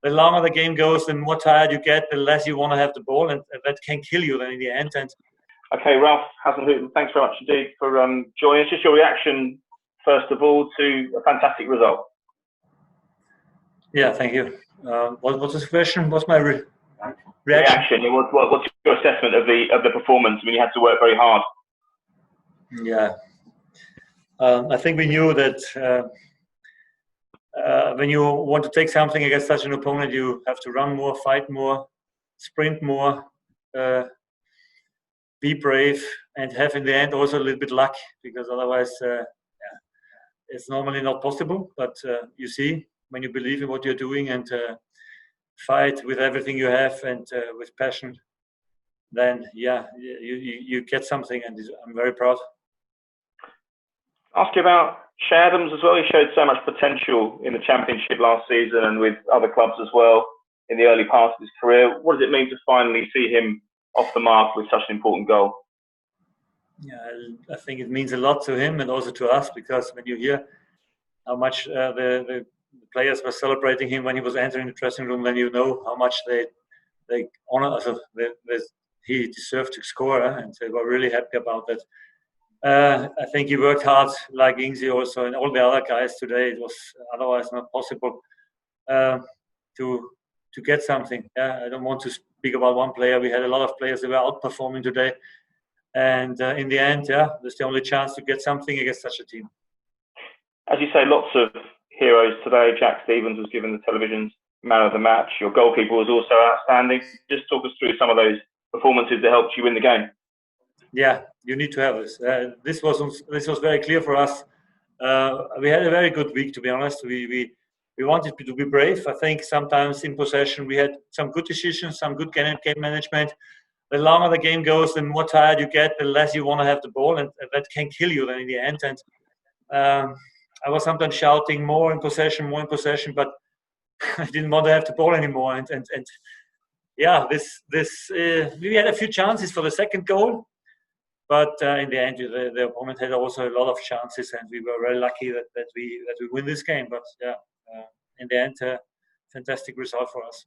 the longer the game goes, the more tired you get, the less you want to have the ball, and that can kill you then in the end. And okay, Ralph Hasenhuttl, thanks very much indeed for joining us. Just your reaction, first of all, to a fantastic result. Yeah, thank you. What was the question? What's my reaction? What's your assessment of the performance? I mean, you had to work very hard. Yeah, I think we knew that when you want to take something against such an opponent, you have to run more, fight more, sprint more, be brave, and have in the end also a little bit luck, because otherwise it's normally not possible. But you see, when you believe in what you're doing and fight with everything you have and with passion, then you get something, and I'm very proud. Ask you about Che Adams as well. He showed so much potential in the Championship last season and with other clubs as well in the early part of his career. What does it mean to finally see him off the mark with such an important goal? Yeah, I think it means a lot to him and also to us, because when you hear how much the players were celebrating him when he was entering the dressing room, then you know how much they honor. He deserved to score, and they were really happy about that. I think he worked hard, like Ingzi also, and all the other guys today. It was otherwise not possible to get something. Yeah, I don't want to speak about one player. We had a lot of players that were outperforming today, and in the end, there's the only chance to get something against such a team. As you say, lots of heroes today. Jack Stevens was given the television's man of the match. Your goalkeeper was also outstanding. Just talk us through some of those performances that helped you win the game. Yeah, you need to have this. This was very clear for us. We had a very good week, to be honest. We wanted to be brave. I think sometimes in possession we had some good decisions, some good game management. The longer the game goes, the more tired you get, the less you want to have the ball, and that can kill you then in the end. And I was sometimes shouting more in possession, but I didn't want to have the ball anymore. And we had a few chances for the second goal. But in the end, the opponent had also a lot of chances, and we were very lucky that we win this game. But in the end, fantastic result for us.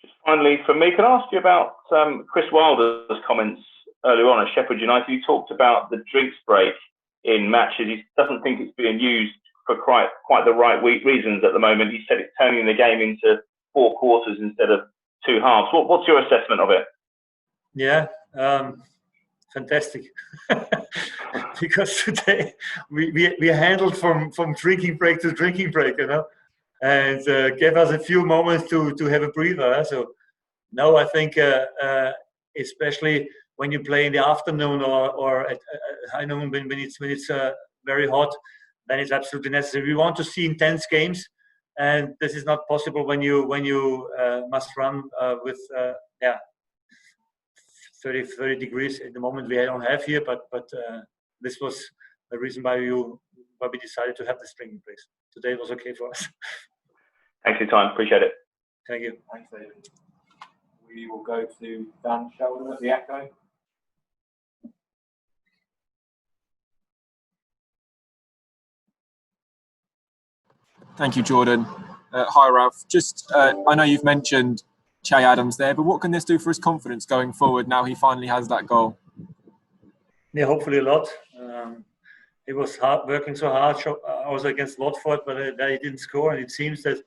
Just finally, from me, can I ask you about Chris Wilder's comments earlier on at Sheffield United? He talked about the drinks break in matches. He doesn't think it's being used for quite the right reasons at the moment. He said it's turning the game into 4 quarters instead of 2 halves. What's your assessment of it? Yeah. Fantastic, because today we handled from drinking break to drinking break, and gave us a few moments to have a breather. So no, I think especially when you play in the afternoon or at high noon when it's very hot, then it's absolutely necessary. We want to see intense games, and this is not possible when you must run with 30 degrees at the moment we don't have here, but this was the reason why we decided to have the drinking breaks. Today it was okay for us. Thanks for your time. Appreciate it. Thank you. Thanks, David. We will go to Dan Sheldon at the Echo. Thank you, Jordan. Hi, Ralph. Just, I know you've mentioned Che Adams there, but what can this do for his confidence going forward now he finally has that goal? Yeah, hopefully a lot. He was working so hard also against Watford, but he didn't score, and it seems that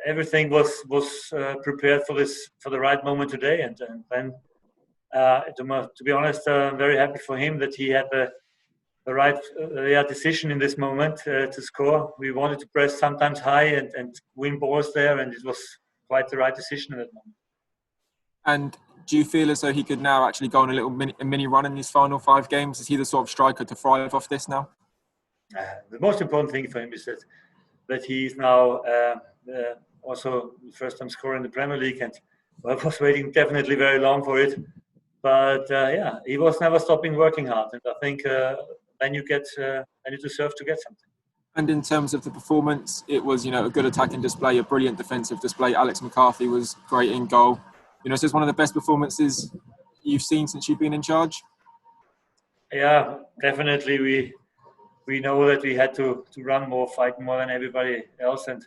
everything was prepared for the right moment today. And then, to be honest, I'm very happy for him that he had the right decision in this moment to score. We wanted to press sometimes high and win balls there, and it was quite the right decision at that moment. And do you feel as though he could now actually go on a mini run in these final 5 games? Is he the sort of striker to thrive off this now? The most important thing for him is that he's now also the first time scorer in the Premier League, and I was waiting definitely very long for it. But he was never stopping working hard, and I think then you deserve to get something. And in terms of the performance, it was a good attacking display, a brilliant defensive display. Alex McCarthy was great in goal. So it's one of the best performances you've seen since you've been in charge. Yeah, definitely. We know that we had to run more, fight more than everybody else, and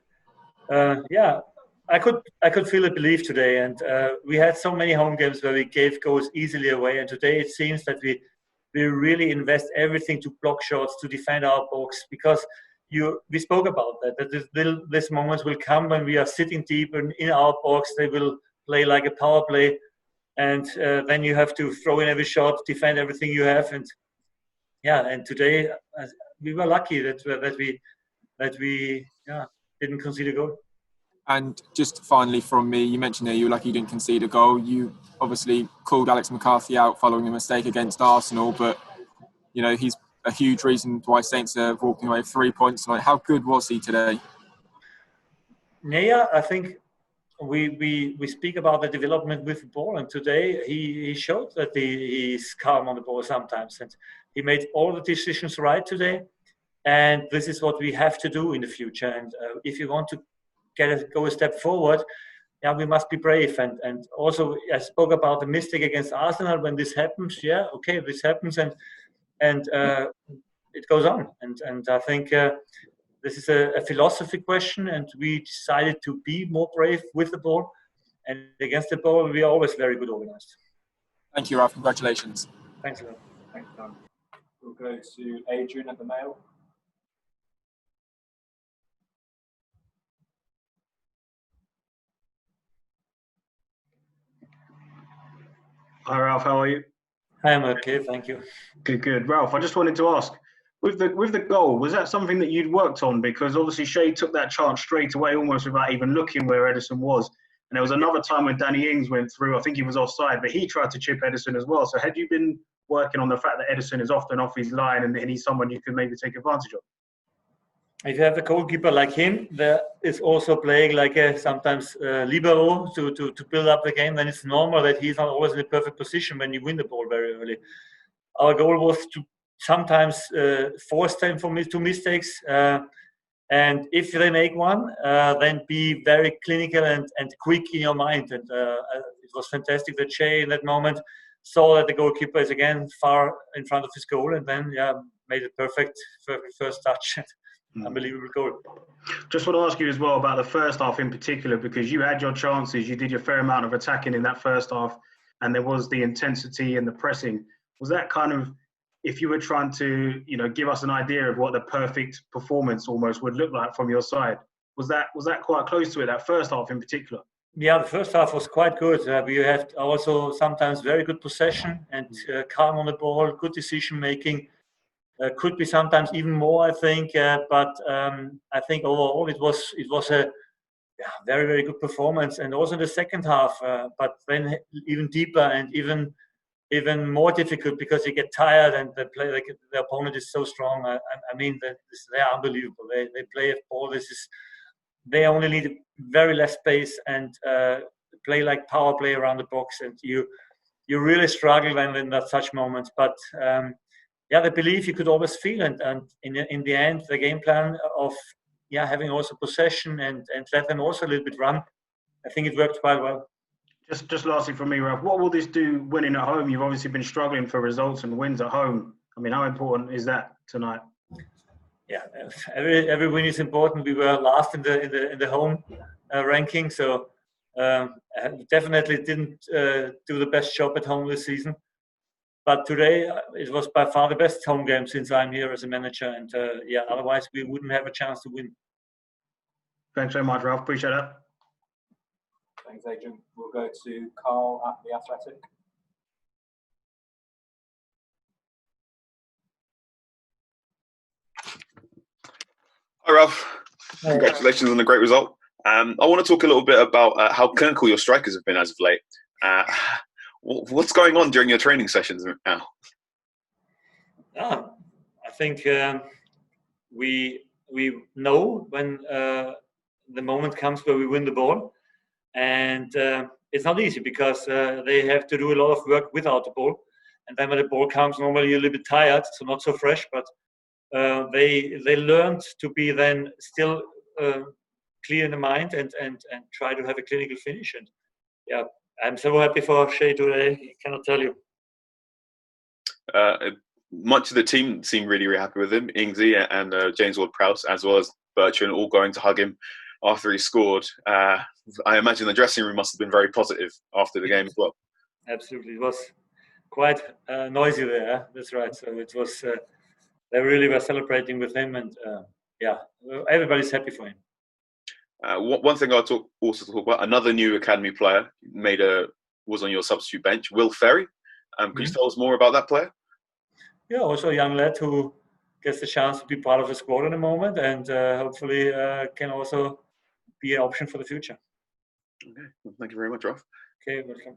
I could feel a belief today, and we had so many home games where we gave goals easily away, and today it seems that we really invest everything to block shots, to defend our box, because we spoke about that these moments will come when we are sitting deep in our box. They will play like a power play, and then you have to throw in every shot, defend everything you have, and today we were lucky that we didn't concede a goal. And just finally from me, you mentioned there you were lucky you didn't concede a goal. You obviously called Alex McCarthy out following a mistake against Arsenal, but he's a huge reason why Saints are walking away with 3 points tonight. How good was he today? Yeah, I think we speak about the development with the ball, and today he showed that he's calm on the ball sometimes, and he made all the decisions right today. And this is what we have to do in the future. And if you want to go a step forward, we must be brave. And also, I spoke about the mistake against Arsenal. When this happens, this happens, and it goes on. And I think this is a philosophy question, and we decided to be more brave with the ball. And against the ball, we are always very good organized. Thank you, Ralph. Congratulations. Thanks a lot. Thanks, Don. We'll go to Adrian at the Mail. Hi, Ralph. How are you? I'm okay, thank you. Good. Ralph, I just wanted to ask, with the goal, was that something that you'd worked on? Because obviously Shea took that chance straight away, almost without even looking where Ederson was. And there was another time when Danny Ings went through. I think he was offside, but he tried to chip Ederson as well. So had you been working on the fact that Ederson is often off his line and he's someone you could maybe take advantage of? If you have a goalkeeper like him, there is also playing like a sometimes libero to build up the game. Then it's normal that he's not always in the perfect position when you win the ball very early. Our goal was to sometimes force them to mistakes, and if they make one, then be very clinical and quick in your mind. And it was fantastic that Shea in that moment saw that the goalkeeper is again far in front of his goal, and then made it perfect first touch. Unbelievable goal. Just want to ask you as well about the first half in particular, because you had your chances, you did your fair amount of attacking in that first half, and there was the intensity and the pressing. Was that kind of, if you were trying to, give us an idea of what the perfect performance almost would look like from your side, was that quite close to it, that first half in particular? Yeah, the first half was quite good. We had also sometimes very good possession and calm on the ball, good decision making. Could be sometimes even more, I think. But I think overall it was a very, very good performance. And also in the second half, but then even deeper and even more difficult because you get tired and the opponent is so strong. I mean, they're unbelievable. They play a ball. They only need very less space and play like power play around the box. And you really struggle when in such moments. But the belief you could always feel, and in the end, the game plan of having also possession and let them also a little bit run, I think it worked quite well. Just lastly from me, Ralph, what will this do winning at home? You've obviously been struggling for results and wins at home. I mean, how important is that tonight? Yeah, every win is important. We were last in the home ranking, so definitely didn't do the best job at home this season. But today, it was by far the best home game since I'm here as a manager. And otherwise we wouldn't have a chance to win. Thanks very much, Ralph. Appreciate that. Thanks, Adrian. We'll go to Carl at The Athletic. Hi, Ralph. Congratulations on the great result. I want to talk a little bit about how clinical your strikers have been as of late. What's going on during your training sessions now? I think we know when the moment comes where we win the ball, and it's not easy because they have to do a lot of work without the ball, and then when the ball comes, normally you're a little bit tired, so not so fresh, but they learned to be then still clear in the mind and try to have a clinical finish. And I'm so happy for Shea today. I cannot tell you. Much of the team seemed really, really happy with him. Ingsy and James Ward-Prowse, as well as Bertrand, all going to hug him after he scored. I imagine the dressing room must have been very positive after the game as well. Absolutely, it was quite noisy there. That's right. So it was. They really were celebrating with him, and everybody's happy for him. One thing I'll also talk about, another new academy player was on your substitute bench, Will Ferry. Could you tell us more about that player? Yeah, also a young lad who gets the chance to be part of the squad in a moment, and hopefully can also be an option for the future. Okay, well, thank you very much, Ralph. Okay, welcome.